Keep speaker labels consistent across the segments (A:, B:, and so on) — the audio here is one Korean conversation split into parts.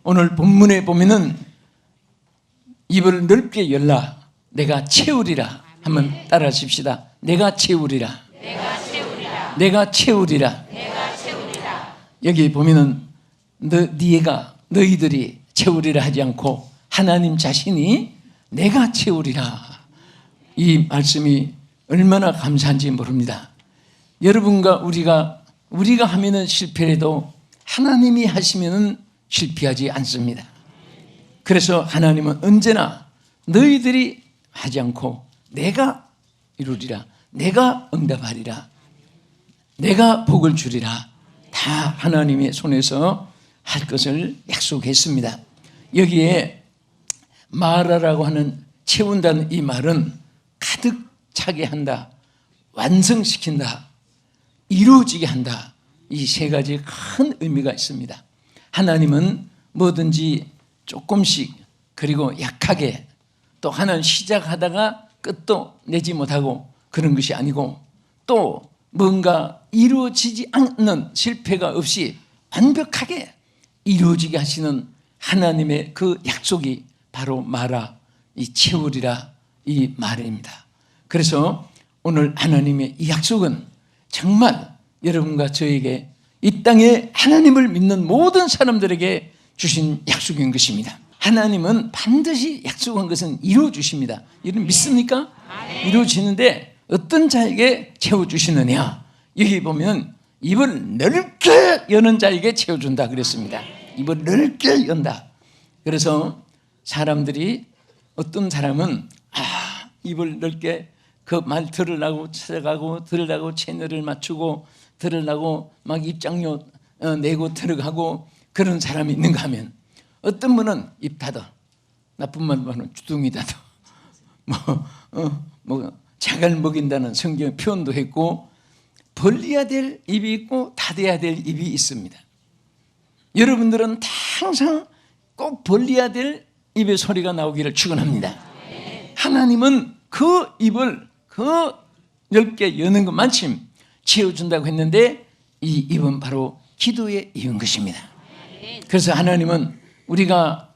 A: 오늘 본문에 보면은 입을 넓게 열라 내가 채우리라. 한번 따라 하십시다. 내가 채우리라.
B: 내가 채우리라.
A: 내가 채우리라.
B: 내가 채우리라.
A: 여기 보면은 너희들이 채우리라 하지 않고 하나님 자신이 내가 채우리라. 이 말씀이 얼마나 감사한지 모릅니다. 여러분과 우리가 하면은 실패해도 하나님이 하시면은 실패하지 않습니다. 그래서 하나님은 언제나 너희들이 하지 않고 내가 이루리라. 내가 응답하리라. 내가 복을 주리라. 다 하나님의 손에서 할 것을 약속했습니다. 여기에 마라라고 하는 채운다는 이 말은 가득 차게 한다, 완성시킨다, 이루어지게 한다. 이 세 가지 큰 의미가 있습니다. 하나님은 뭐든지 조금씩 그리고 약하게 또 하나는 시작하다가 끝도 내지 못하고 그런 것이 아니고 또 뭔가 이루어지지 않는 실패가 없이 완벽하게 이루어지게 하시는 하나님의 그 약속이 바로 마라, 이 채우리라 이 말입니다. 그래서 오늘 하나님의 이 약속은 정말 여러분과 저에게 이 땅에 하나님을 믿는 모든 사람들에게 주신 약속인 것입니다. 하나님은 반드시 약속한 것은 이루어 주십니다. 여러분 믿습니까? 이루어지는데 어떤 자에게 채워주시느냐, 여기 보면 입을 넓게 여는 자에게 채워준다 그랬습니다. 입을 넓게 연다. 그래서 사람들이 어떤 사람은 입을 넓게 그 말 들으려고 찾아가고 들으려고 채널을 맞추고 들으려고 막 입장료 내고 들어가고 그런 사람이 있는가 하면 어떤 분은 입 닫아. 나쁜 말로는 주둥이 닫아. 자갈 먹인다는 성경 표현도 했고 벌려야 될 입이 있고 닫아야 될 입이 있습니다. 여러분들은 항상 꼭 벌려야 될 입의 소리가 나오기를 축원합니다. 하나님은 그 입을 그 넓게 여는 것만큼 채워준다고 했는데 이 입은 바로 기도의 입인 것입니다. 그래서 하나님은 우리가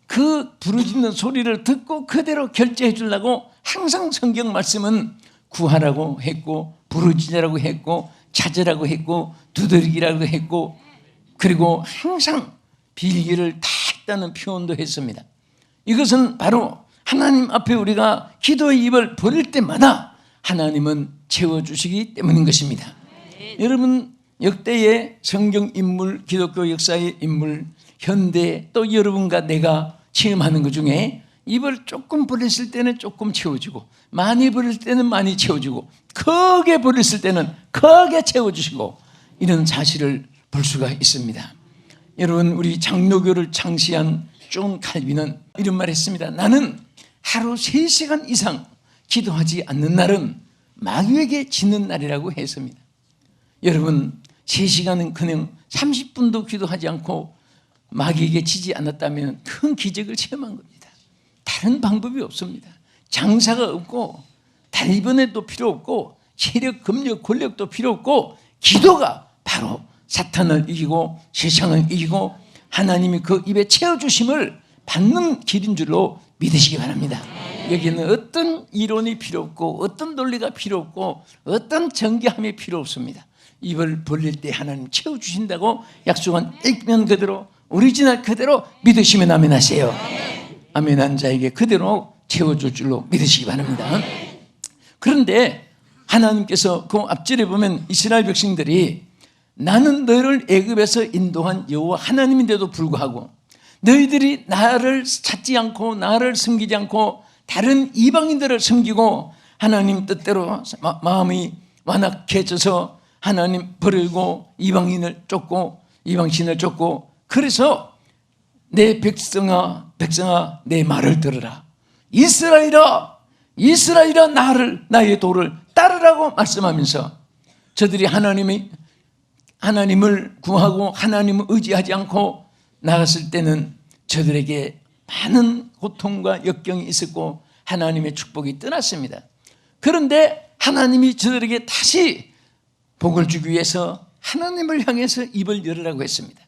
A: 그 부르짖는 소리를 듣고 그대로 결제해 주려고 항상 성경 말씀은 구하라고 했고 부르짖으라고 했고 찾으라고 했고 두드리기라고 했고 그리고 항상 빌기를 다 했다는 표현도 했습니다. 이것은 바로 하나님 앞에 우리가 기도의 입을 벌릴 때마다 하나님은 채워주시기 때문인 것입니다. 여러분 역대의 성경 인물, 기독교 역사의 인물, 현대 또 여러분과 내가 체험하는 것 중에 입을 조금 벌렸을 때는 조금 채워주고 많이 벌릴 때는 많이 채워주고 크게 벌렸을 때는 크게 채워주시고 이런 사실을 볼 수가 있습니다. 여러분 우리 장로교를 창시한 존 칼빈은 이런 말 했습니다. 나는 하루 3시간 이상 기도하지 않는 날은 마귀에게 지는 날이라고 했습니다. 여러분 3시간은 그냥 30분도 기도하지 않고 마귀에게 지지 않았다면 큰 기적을 체험한 겁니다. 다른 방법이 없습니다. 장사가 없고 달변에도 필요 없고 체력, 금력, 권력도 필요 없고 기도가 바로 사탄을 이기고 세상을 이기고 하나님이 그 입에 채워주심을 받는 길인 줄로 믿으시기 바랍니다. 여기는 어떤 이론이 필요 없고 어떤 논리가 필요 없고 어떤 정교함이 필요 없습니다. 입을 벌릴 때 하나님 채워주신다고 약속한 액면 그대로 오리지널 그대로 믿으시면 아멘 하세요. 아멘한 자에게 그대로 채워줄 줄로 믿으시기 바랍니다. 그런데 하나님께서 그 앞절에 보면 이스라엘 백성들이 나는 너희를 애굽에서 인도한 여호와 하나님인데도 불구하고 너희들이 나를 찾지 않고 나를 섬기지 않고 다른 이방인들을 섬기고 하나님 뜻대로 마음이 완악해져서 하나님 버리고 이방인을 쫓고 이방신을 쫓고 그래서 내 백성아 내 말을 들으라. 이스라엘아 나의 도를 따르라고 말씀하면서 저들이 하나님을 구하고 하나님을 의지하지 않고 나갔을 때는 저들에게 많은 고통과 역경이 있었고 하나님의 축복이 떠났습니다. 그런데 하나님이 저들에게 다시 복을 주기 위해서 하나님을 향해서 입을 열으라고 했습니다.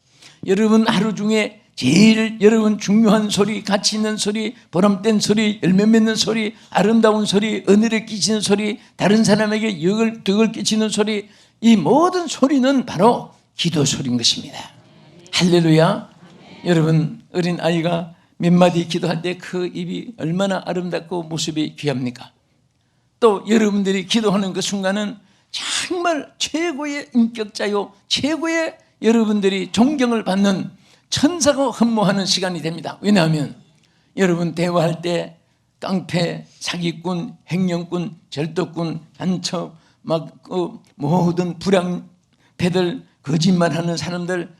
A: 여러분 하루 중에 제일 여러분 중요한 소리, 가치 있는 소리, 보람된 소리, 열매 맺는 소리, 아름다운 소리, 은혜를 끼치는 소리, 다른 사람에게 덕을 끼치는 소리, 이 모든 소리는 바로 기도 소리인 것입니다. 할렐루야. 여러분, 어린 아이가 몇 마디 기도할 때 그 입이 얼마나 아름답고 모습이 귀합니까? 또 여러분들이 기도하는 그 순간은 정말 최고의 인격자요, 최고의 여러분들이 존경을 받는 천사가 헌모하는 시간이 됩니다. 왜냐하면 여러분 대화할 때 깡패, 사기꾼, 횡령꾼, 절도꾼, 간첩, 모든 불량패들, 거짓말하는 사람들,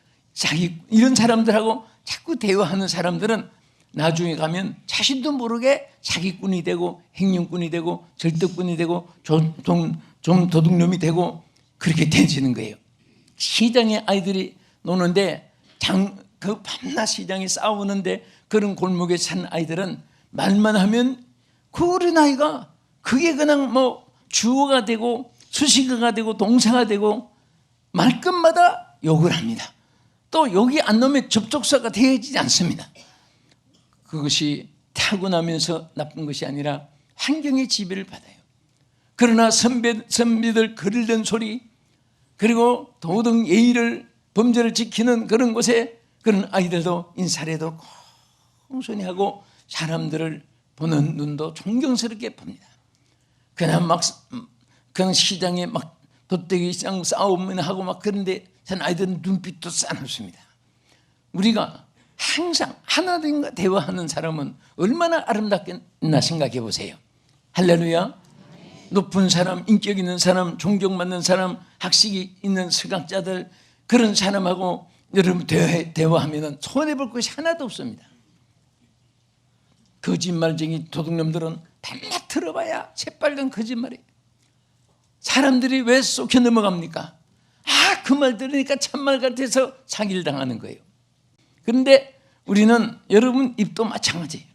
A: 이런 사람들하고 자꾸 대화하는 사람들은 나중에 가면 자신도 모르게 사기꾼이 되고 횡령꾼이 되고 절도꾼이 되고 좀 도둑놈이 되고 그렇게 되지는 거예요. 시장에 아이들이 노는데 그 밤낮 시장에 싸우는데 그런 골목에 산 아이들은 말만 하면 그 어린아이가 그게 그냥 주어가 되고 수식어가 되고 동사가 되고 말끝마다 욕을 합니다. 또 욕이 안 나오면 접촉사가 되어지지 않습니다. 그것이 타고나면서 나쁜 것이 아니라 환경의 지배를 받아요. 그러나 선비들 글을 든 소리, 그리고 도덕 예의를 범죄를 지키는 그런 곳에 그런 아이들도 인사례도 공손히 하고 사람들을 보는 눈도 존경스럽게 봅니다. 그냥 그냥 시장에 도떼기시장 싸움을 하고 그런데 산 아이들은 눈빛도 싸납습니다. 우리가 항상 하나님과 대화하는 사람은 얼마나 아름답겠나 생각해 보세요. 할렐루야. 높은 사람, 인격 있는 사람, 존경받는 사람, 학식이 있는 서각자들, 그런 사람하고 여러분 대화하면 손해볼 것이 하나도 없습니다. 거짓말쟁이 도둑놈들은 밤낮 들어봐야 새빨간 거짓말이에요. 사람들이 왜 쏙혀 넘어갑니까? 그 말 들으니까 참말 같아서 사기를 당하는 거예요. 그런데 우리는 여러분 입도 마찬가지예요.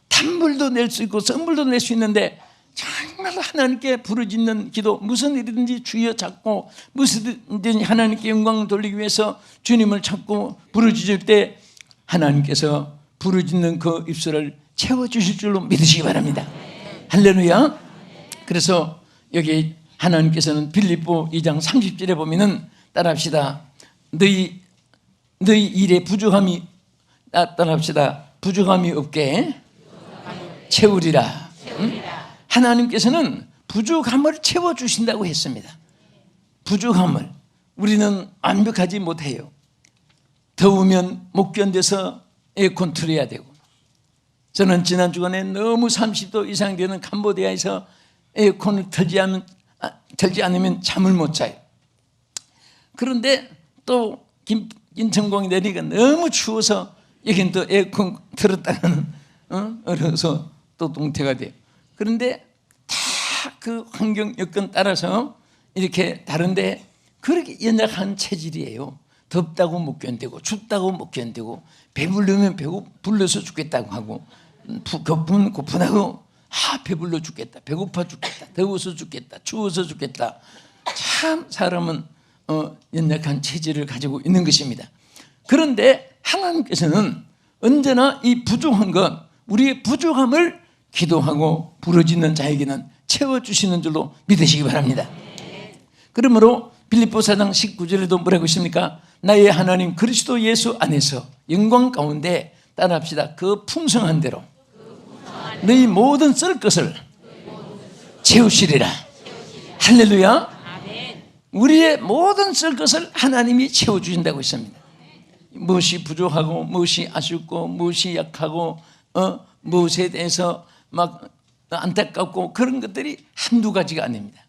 A: 단물도 낼 수 있고 선물도 낼 수 있는데 정말 하나님께 부르짖는 기도, 무슨 일이든지 주여 찾고 무슨든지 하나님께 영광을 돌리기 위해서 주님을 찾고 부르짖을 때 하나님께서 부르짖는 그 입술을 채워주실 줄로 믿으시기 바랍니다. 할렐루야. 그래서 여기 하나님께서는 빌립보 2장 30절에 보면은 따라합시다. 너희 일에 따라합시다. 부족함이 없게 채우리라. 하나님께서는 부족함을 채워주신다고 했습니다. 부족함을. 우리는 완벽하지 못해요. 더우면 못 견뎌서 에어컨 틀어야 되고, 저는 지난 주간에 너무 30도 이상 되는 캄보디아에서 에어컨을 틀지 않으면 잠을 못 자요. 그런데 또 인천공이 내리니까 너무 추워서 여긴 또 에어컨 틀었다가는 얼어서 또 동태가 돼요. 그런데 다 그 환경 여건 따라서 이렇게 다른데 그렇게 연약한 체질이에요. 덥다고 못 견디고 춥다고 못 견디고 배부르면 불러서 죽겠다고 하고 고픈하고 배불러 죽겠다, 배고파 죽겠다, 더워서 죽겠다, 추워서 죽겠다. 참 사람은 연약한 체질을 가지고 있는 것입니다. 그런데 하나님께서는 언제나 이 부족한 것, 우리의 부족함을 기도하고 부르짖는 자에게는 채워주시는 줄로 믿으시기 바랍니다. 그러므로 빌립보 4장 19절에도 뭐라고 있습니까? 나의 하나님 그리스도 예수 안에서 영광 가운데 따라합시다. 그 풍성한 대로 너희 모든 쓸 것을 채우시리라. 할렐루야. 우리의 모든 쓸 것을 하나님이 채워주신다고 했습니다. 무엇이 부족하고 무엇이 아쉽고 무엇이 약하고 무엇에 대해서 안타깝고 그런 것들이 한두 가지가 아닙니다.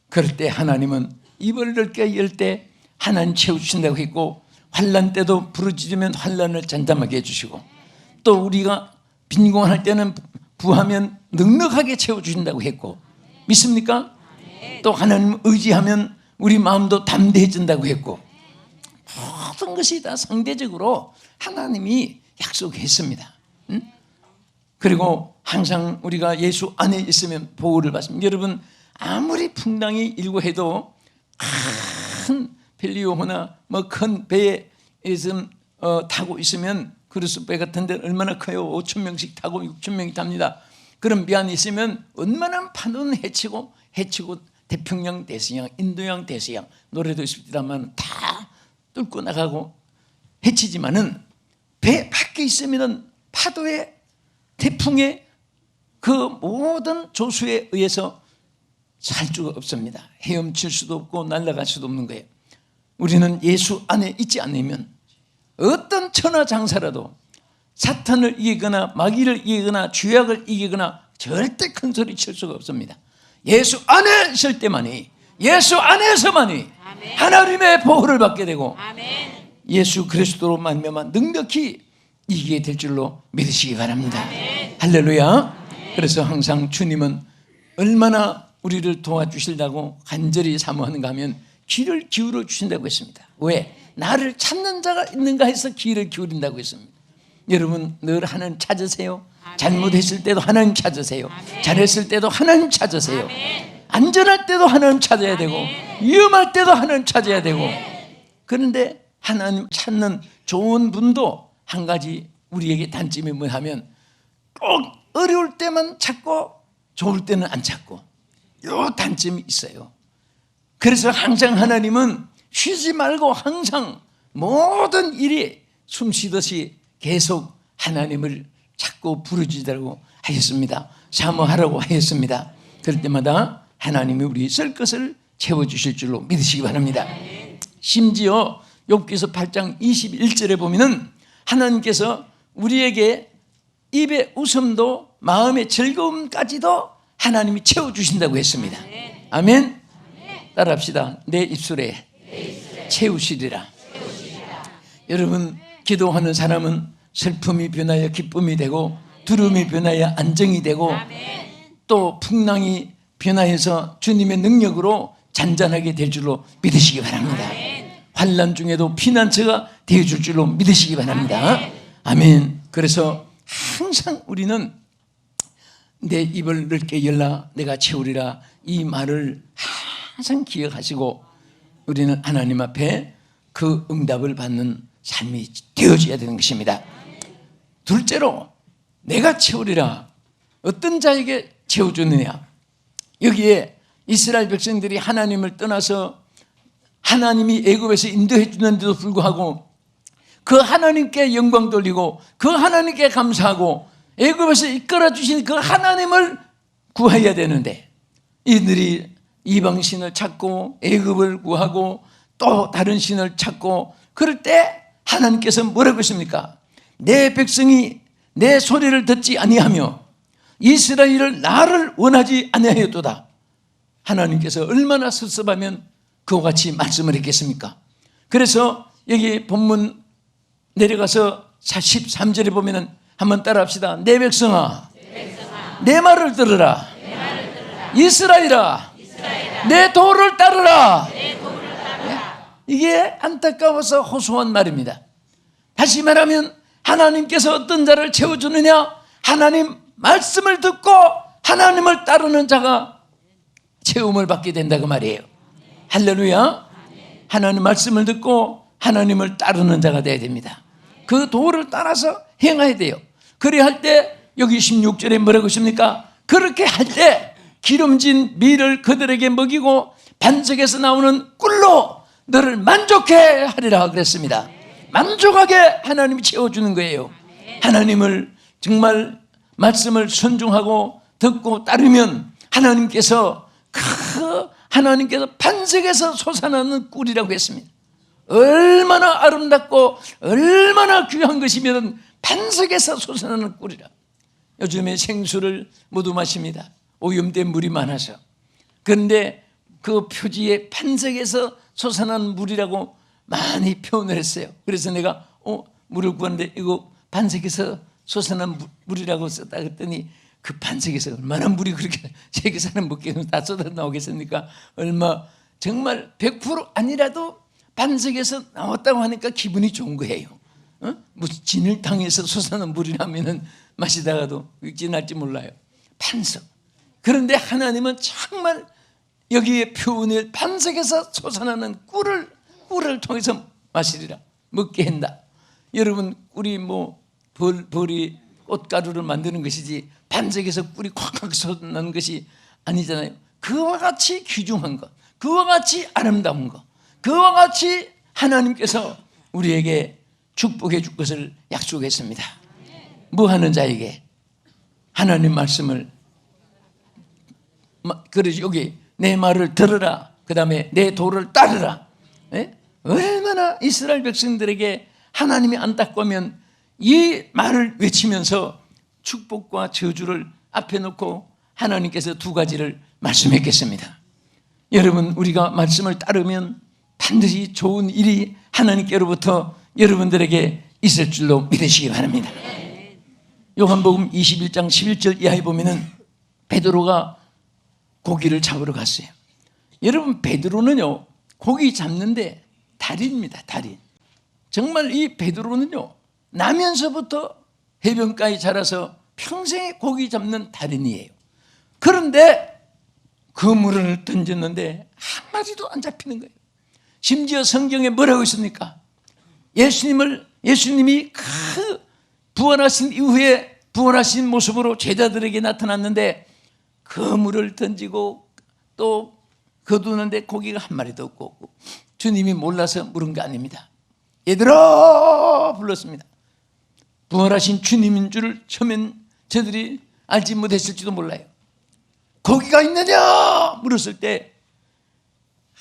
A: 그럴 때 하나님은 입을 넓게 열 때 하나님 채워주신다고 했고, 환난 때도 부르짖으면 환난을 잠잠하게 해주시고, 또 우리가 빈곤할 때는 부하면 넉넉하게 채워주신다고 했고, 믿습니까? 또 하나님 의지하면 우리 마음도 담대해진다고 했고, 모든 것이 다 상대적으로 하나님이 약속했습니다. 그리고 항상 우리가 예수 안에 있으면 보호를 받습니다. 여러분, 아무리 풍랑이 일고 해도 큰 벨리오호나 큰 배에 있으면 타고 있으면 그루스배 같은 데 얼마나 커요? 5,000명씩 타고 6,000명이 탑니다. 그럼 배 안에 있으면 얼마나 파도는 헤치고 태평양 대서양, 인도양 대서양 노래도 있습니다만 다 뚫고 나가고 헤치지만은 배 밖에 있으면은 파도에 태풍에 그 모든 조수에 의해서 살 수가 없습니다. 헤엄칠 수도 없고 날아갈 수도 없는 거예요. 우리는 예수 안에 있지 않으면 어떤 천하장사라도 사탄을 이기거나 마귀를 이기거나 죄악을 이기거나 절대 큰 소리 칠 수가 없습니다. 예수 안에 있을 때만이, 예수 안에서만이 하나님의 보호를 받게 되고 예수 그리스도로 말미암아 능력히 이기게 될 줄로 믿으시기 바랍니다. 할렐루야. 그래서 항상 주님은 얼마나 우리를 도와주시려고 간절히 사모하는가 하면 귀를 기울여 주신다고 했습니다. 왜? 나를 찾는 자가 있는가 해서 귀를 기울인다고 했습니다. 여러분 늘 하나님 찾으세요. 잘못했을 때도 하나님 찾으세요. 잘했을 때도 하나님 찾으세요. 안전할 때도 하나님 찾아야 되고 위험할 때도 하나님 찾아야 되고. 그런데 하나님 찾는 좋은 분도 한 가지 우리에게 단점이 뭐냐면 꼭 어려울 때만 찾고 좋을 때는 안 찾고 요 단점이 있어요. 그래서 항상 하나님은 쉬지 말고 항상 모든 일이 숨쉬듯이 계속 하나님을 찾고 부르짖으라고 하였습니다. 사모하라고 하였습니다. 그럴 때마다 하나님이 우리 쓸 것을 채워주실 줄로 믿으시기 바랍니다. 심지어 욥기서 8장 21절에 보면은 하나님께서 우리에게 입의 웃음도 마음의 즐거움까지도 하나님이 채워주신다고 했습니다. 아멘. 따라합시다. 내 입술에 채우시리라. 여러분 기도하는 사람은 슬픔이 변하여 기쁨이 되고 두려움이 변하여 안정이 되고 또 풍랑이 변하여서 주님의 능력으로 잔잔하게 될 줄로 믿으시기 바랍니다. 환난 중에도 피난처가 되어줄 줄로 믿으시기 바랍니다. 아멘. 그래서 항상 우리는 내 입을 넓게 열라 내가 채우리라 이 말을 항상 기억하시고 우리는 하나님 앞에 그 응답을 받는 삶이 되어져야 되는 것입니다. 둘째로 내가 채우리라. 어떤 자에게 채워주느냐. 여기에 이스라엘 백성들이 하나님을 떠나서 하나님이 애굽에서 인도해 주는데도 불구하고 그 하나님께 영광 돌리고 그 하나님께 감사하고 애굽에서 이끌어 주신 그 하나님을 구해야 되는데 이들이 이방신을 찾고 애굽을 구하고 또 다른 신을 찾고 그럴 때 하나님께서 뭐라고 했습니까? 내 백성이 내 소리를 듣지 아니하며 이스라엘을 나를 원하지 아니하였도다. 하나님께서 얼마나 섭섭하면 그와 같이 말씀을 했겠습니까? 그래서 여기 본문 내려가서 13절에 보면은 한번 따라합시다. 내 백성아, 내 말을 들으라. 이스라엘아, 내 도를 따르라. 이게 안타까워서 호소한 말입니다. 다시 말하면 하나님께서 어떤 자를 채워주느냐? 하나님 말씀을 듣고 하나님을 따르는 자가 채움을 받게 된다고 말이에요. 할렐루야. 하나님 말씀을 듣고 하나님을 따르는 자가 되어야 됩니다. 그 도를 따라서 행해야 돼요. 그래야 할 때 여기 16절에 뭐라고 있습니까? 그렇게 할 때 기름진 밀을 그들에게 먹이고 반석에서 나오는 꿀로 너를 만족해 하리라 그랬습니다. 만족하게 하나님이 채워주는 거예요. 하나님을 정말 말씀을 순종하고 듣고 따르면 하나님께서 반석에서 솟아나는 꿀이라고 했습니다. 얼마나 아름답고 얼마나 귀한 것이면 반석에서 솟아나는 꿀이라. 요즘에 생수를 모두 마십니다. 오염된 물이 많아서. 그런데 그 표지에 반석에서 솟아나는 물이라고 많이 표현을 했어요. 그래서 내가 물을 구하는데 이거 반석에서 솟아난 물이라고 썼다 그랬더니 그 반석에서 얼마나 물이 그렇게 세계 사람 먹기에는 다 쏟아 나오겠습니까? 얼마 정말 100% 아니라도 반석에서 나왔다고 하니까 기분이 좋은 거예요. 무슨 진흙탕에서 솟아난 물이라면 마시다가도 진할지 몰라요. 반석. 그런데 하나님은 정말 여기에 표현을 반석에서 솟아나는 꿀을 통해서 마시리라. 먹게 한다. 여러분 꿀이 뭐 벌이 꽃가루를 만드는 것이지 반석에서 꿀이 콱콱 솟는 것이 아니잖아요. 그와 같이 귀중한 것, 그와 같이 아름다운 것, 그와 같이 하나님께서 우리에게 축복해 줄 것을 약속했습니다. 뭐 하는 자에게? 하나님 말씀을, 그래서 여기 내 말을 들으라, 그 다음에 내 도를 따르라. 예? 얼마나 이스라엘 백성들에게 하나님이 안타까우면 이 말을 외치면서 축복과 저주를 앞에 놓고 하나님께서 두 가지를 말씀했겠습니다. 여러분, 우리가 말씀을 따르면 반드시 좋은 일이 하나님께로부터 여러분들에게 있을 줄로 믿으시기 바랍니다. 요한복음 21장 11절 이하에 보면은 베드로가 고기를 잡으러 갔어요. 여러분, 베드로는요 고기 잡는데 달인입니다. 달인. 정말 이 베드로는요 나면서부터 해변가에 자라서 평생에 고기 잡는 달인이에요. 그런데 그물을 던졌는데 한 마리도 안 잡히는 거예요. 심지어 성경에 뭐라고 있습니까? 예수님이 그 부활하신 이후에 부활하신 모습으로 제자들에게 나타났는데 그물을 던지고 또 거두는데 고기가 한 마리도 없고, 주님이 몰라서 물은 게 아닙니다. 얘들아 불렀습니다. 부활하신 주님인 줄 처음엔 저들이 알지 못했을지도 몰라요. 고기가 있느냐 물었을 때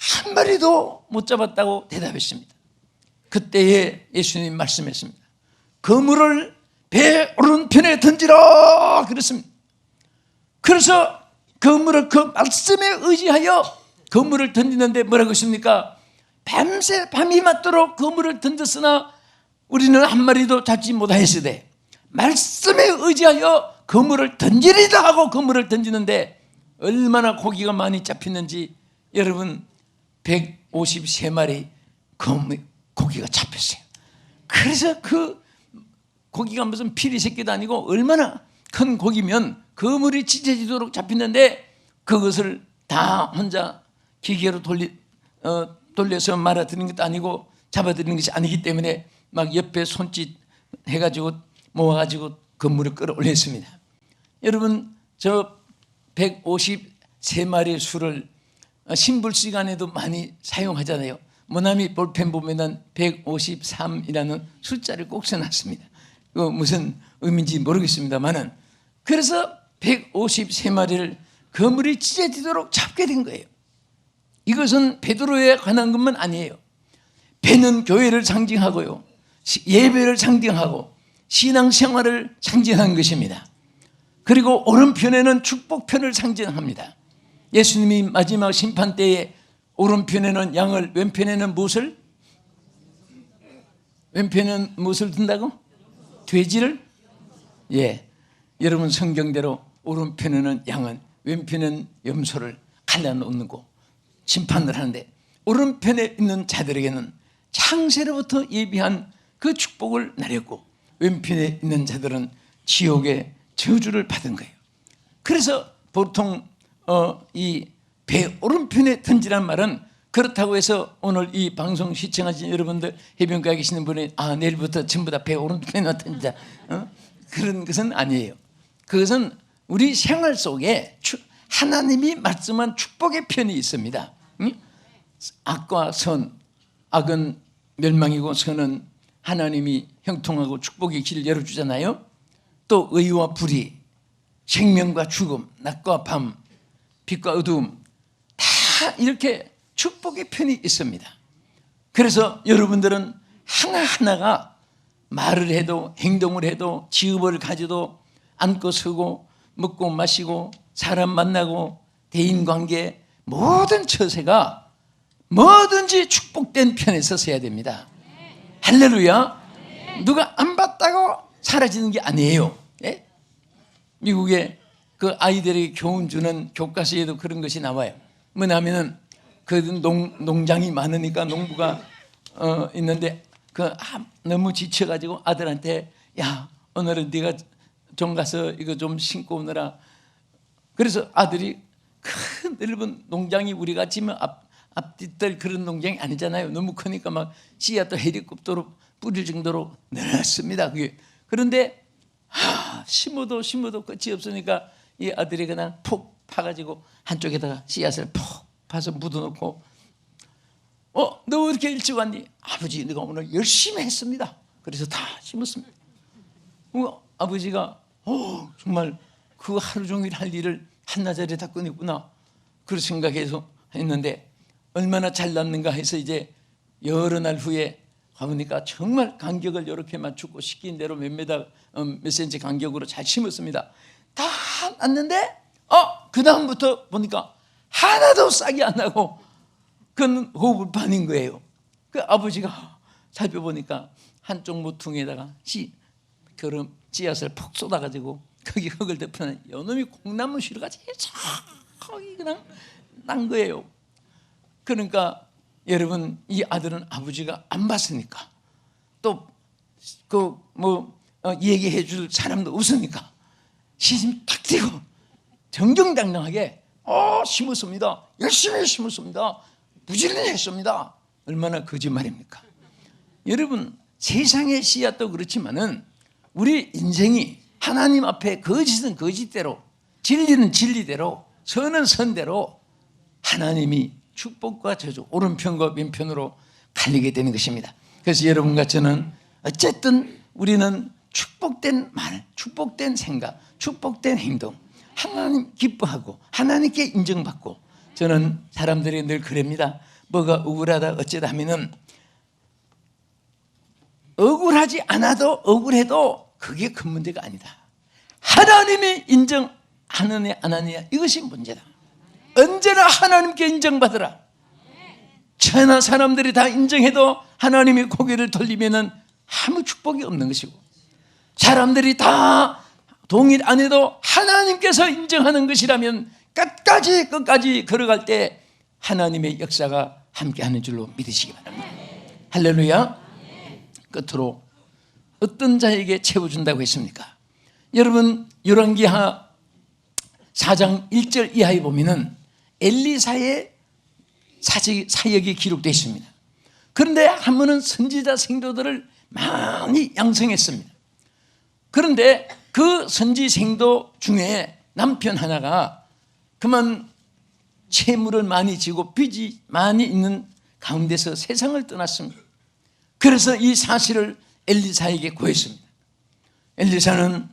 A: 한 마리도 못 잡았다고 대답했습니다. 그때에 예수님 말씀했습니다. 그물을 배 오른편에 던지라 그랬습니다. 그래서 그물을 그 말씀에 의지하여 그물을 던지는데 뭐라고 했습니까? 밤새 밤이 맞도록 그물을 던졌으나 우리는 한 마리도 잡지 못하였으되 말씀에 의지하여 그물을 던지리다 하고 그물을 던지는데 얼마나 고기가 많이 잡혔는지 여러분 153마리 고기가 잡혔어요. 그래서 그 고기가 무슨 피리 새끼도 아니고 얼마나 큰 고기면 그물이 찢어지도록 잡혔는데 그것을 다 혼자 기계로 돌려서 말아드리는 것도 아니고 잡아드리는 것이 아니기 때문에 막 옆에 손짓 해가지고 모아가지고 그물을 끌어올렸습니다. 여러분, 저 153마리의 수를 신불 시간에도 많이 사용하잖아요. 모나미 볼펜 보면은 153이라는 숫자를 꼭 써놨습니다. 그 무슨 의미인지 모르겠습니다만은 그래서 153마리를 그물이 찢어지도록 잡게 된 거예요. 이것은 베드로에 관한 것만 아니에요. 배는 교회를 상징하고요, 예배를 상징하고 신앙생활을 상징하는 것입니다. 그리고 오른편에는 축복편을 상징합니다. 예수님이 마지막 심판 때에 오른편에는 양을, 왼편에는 무엇을? 왼편에는 무엇을 둔다고? 돼지를? 예, 여러분 성경대로 오른편에는 양은, 왼편에는 염소를 갈라놓고 심판을 하는데 오른편에 있는 자들에게는 창세로부터 예비한 그 축복을 나렸고 왼편에 있는 자들은 지옥의 저주를 받은 거예요. 그래서 보통 이 배 오른편에 던지란 말은 그렇다고 해서 오늘 이 방송 시청하신 여러분들 해변가에 계시는 분이 내일부터 전부 다 배 오른편에 던지자 그런 것은 아니에요. 그것은 우리 생활 속에 하나님이 말씀한 축복의 편이 있습니다. 악과 선, 악은 멸망이고 선은 하나님이 형통하고 축복의 길을 열어주잖아요. 또 의와 불의, 생명과 죽음, 낮과 밤, 빛과 어두움 다 이렇게 축복의 편이 있습니다. 그래서 여러분들은 하나하나가 말을 해도 행동을 해도 직업을 가져도 앉고 서고 먹고 마시고 사람 만나고 대인관계 모든 처세가 뭐든지 축복된 편에 서서야 됩니다. 할렐루야. 누가 안 봤다고 사라지는 게 아니에요. 예? 미국에 그 아이들에게 교훈 주는 교과서에도 그런 것이 나와요. 뭐냐면은 그 농장이 많으니까 농부가 있는데 너무 지쳐가지고 아들한테 야 오늘은 네가 좀 가서 이거 좀 신고 오느라. 그래서 아들이 큰 넓은 농장이 우리 같이 앞뒤떨 그런 농장이 아니잖아요. 너무 크니까 막 씨앗도 헬리콥터로 뿌릴 정도로 늘었습니다. 그게. 그런데 심어도 끝이 없으니까 이 아들이 그냥 푹 파가지고 한쪽에다가 씨앗을 푹 파서 묻어놓고 너 왜 이렇게 일찍 왔니? 아버지, 내가 오늘 열심히 했습니다. 그래서 다 심었습니다. 아버지가 정말 그 하루 종일 할 일을 한나절에 다 끝냈구나, 그런 생각해서 했는데 얼마나 잘났는가 해서 이제 여러 날 후에 가보니까 정말 간격을 이렇게 맞추고 시킨 대로 몇 센치 간격으로 잘 심었습니다. 다 났는데 그 다음부터 보니까 하나도 싹이 안 나고 그건 호흡판인 거예요. 그 아버지가 살펴보니까 한쪽 모퉁이에다가 그런 씨앗을 푹 쏟아가지고 거기 흙을 덮어놓은 요놈이 콩나물 씨루같이 저기 그냥 난 거예요. 그러니까 여러분, 이 아들은 아버지가 안 봤으니까 또 얘기해 줄 사람도 없으니까 시심 탁 띄고 정정당당하게 심었습니다. 열심히 심었습니다. 부지런히 했습니다. 얼마나 거짓말입니까? 여러분, 세상의 씨앗도 그렇지만은 우리 인생이 하나님 앞에 거짓은 거짓대로, 진리는 진리대로, 선은 선대로 하나님이 축복과 저주, 오른편과 왼편으로 갈리게 되는 것입니다. 그래서 여러분과 저는 어쨌든 우리는 축복된 말, 축복된 생각, 축복된 행동, 하나님 기뻐하고 하나님께 인정받고, 저는 사람들이 늘 그럽니다. 뭐가 억울하다 어쩌다 하면은 억울하지 않아도 억울해도 그게 큰 문제가 아니다. 하나님이 인정하느냐 안 하느냐, 이것이 문제다. 언제나 하나님께 인정받으라. 천하 사람들이 다 인정해도 하나님이 고개를 돌리면은 아무 축복이 없는 것이고, 사람들이 다 동의 안 해도 하나님께서 인정하는 것이라면 끝까지 걸어갈 때 하나님의 역사가 함께하는 줄로 믿으시기 바랍니다. 할렐루야. 끝으로 어떤 자에게 채워준다고 했습니까? 여러분, 열왕기하 4장 1절 이하에 보면은 엘리사의 사역이 기록되어 있습니다. 그런데 한 번은 선지자 생도들을 많이 양성했습니다. 그런데 그 선지 생도 중에 남편 하나가 그만 채무를 많이 지고 빚이 많이 있는 가운데서 세상을 떠났습니다. 그래서 이 사실을 엘리사에게 고했습니다. 엘리사는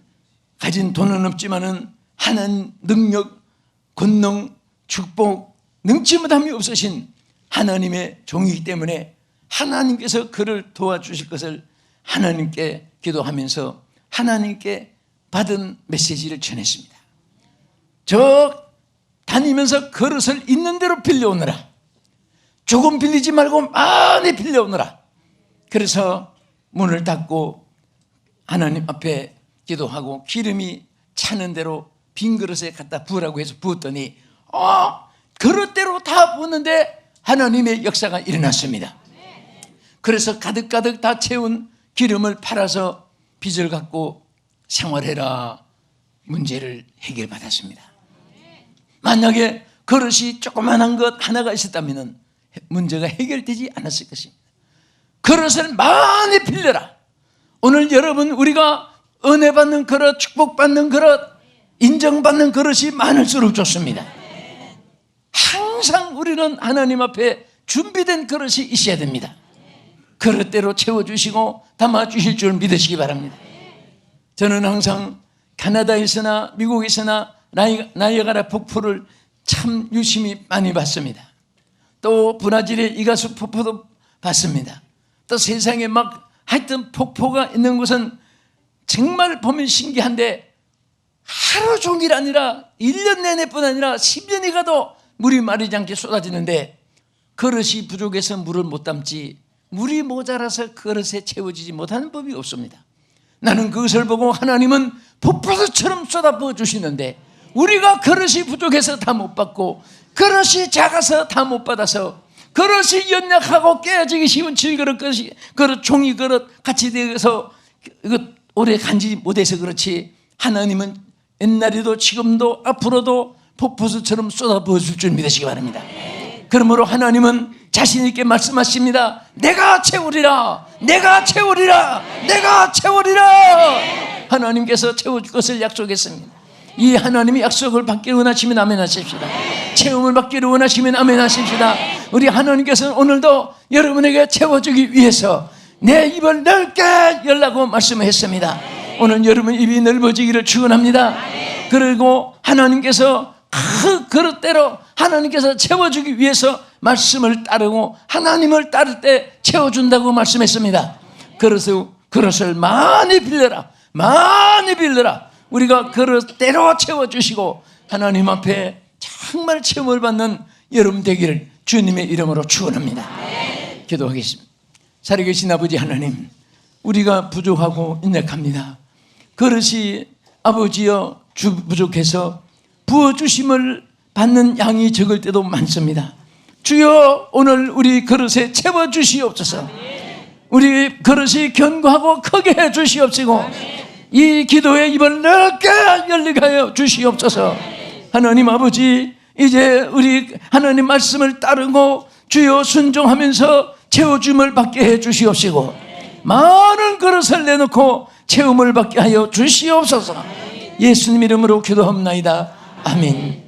A: 가진 돈은 없지만은 하나님 능력, 권능, 축복, 능치 못함이 없으신 하나님의 종이기 때문에 하나님께서 그를 도와주실 것을 하나님께 기도하면서 하나님께 받은 메시지를 전했습니다. 저 다니면서 그릇을 있는 대로 빌려오느라, 조금 빌리지 말고 많이 빌려오느라. 그래서 문을 닫고 하나님 앞에 기도하고 기름이 차는 대로 빈 그릇에 갖다 부으라고 해서 부었더니 그릇대로 다 부었는데 하나님의 역사가 일어났습니다. 그래서 가득가득 다 채운 기름을 팔아서 빚을 갚고 생활해라, 문제를 해결받았습니다. 만약에 그릇이 조그만한 것 하나가 있었다면 문제가 해결되지 않았을 것입니다. 그릇을 많이 빌려라. 오늘 여러분, 우리가 은혜 받는 그릇, 축복받는 그릇, 인정받는 그릇이 많을수록 좋습니다. 항상 우리는 하나님 앞에 준비된 그릇이 있어야 됩니다. 그릇대로 채워주시고 담아주실 줄 믿으시기 바랍니다. 저는 항상 캐나다에서나 미국에서나 나이아가라 폭포를 참 유심히 많이 봤습니다. 또 브라질의 이가수 폭포도 봤습니다. 또 세상에 막 하여튼 폭포가 있는 곳은 정말 보면 신기한데 하루 종일 아니라 1년 내내뿐 아니라 10년이 가도 물이 마르지 않게 쏟아지는데 그릇이 부족해서 물을 못 담지, 물이 모자라서 그릇에 채워지지 못하는 법이 없습니다. 나는 그것을 보고 하나님은 폭포수처럼 쏟아부어 주시는데 우리가 그릇이 부족해서 다 못 받고 그릇이 작아서 다 못 받아서 그릇이 연약하고 깨어지기 쉬운 질그릇, 그릇, 종이 그릇 같이 되어서 이거 오래 간지 못해서 그렇지, 하나님은 옛날에도 지금도 앞으로도 폭포수처럼 쏟아부어 줄 줄 믿으시기 바랍니다. 그러므로 하나님은 자신 있게 말씀하십니다. 내가 채우리라, 내가 채우리라, 내가 채우리라. 하나님께서 채워줄 것을 약속했습니다. 이 하나님의 약속을 받기를 원하시면 아멘 하십시다. 채움을 받기를 원하시면 아멘 하십시다. 우리 하나님께서는 오늘도 여러분에게 채워주기 위해서 내 입을 넓게 열라고 말씀했습니다. 오늘 여러분 입이 넓어지기를 축원합니다. 그리고 하나님께서 그 그릇대로 하나님께서 채워주기 위해서 말씀을 따르고 하나님을 따를 때 채워준다고 말씀했습니다. 그래서 그릇을 많이 빌려라, 많이 빌려라. 우리가 그릇대로 채워주시고 하나님 앞에 정말 체험을 받는 여러분 되기를 주님의 이름으로 축원합니다. 기도하겠습니다. 살아계신 아버지 하나님, 우리가 부족하고 인력합니다. 그릇이 아버지여 부족해서 부어주심을 받는 양이 적을 때도 많습니다. 주여, 오늘 우리 그릇에 채워주시옵소서. 우리 그릇이 견고하고 크게 해주시옵시고 이 기도의 입을 넓게 열리게 하여 주시옵소서. 하나님 아버지, 이제 우리 하나님 말씀을 따르고 주여 순종하면서 채워줌을 받게 해 주시옵시고 많은 그릇을 내놓고 채움을 받게 하여 주시옵소서. 예수님 이름으로 기도합나이다. 아멘.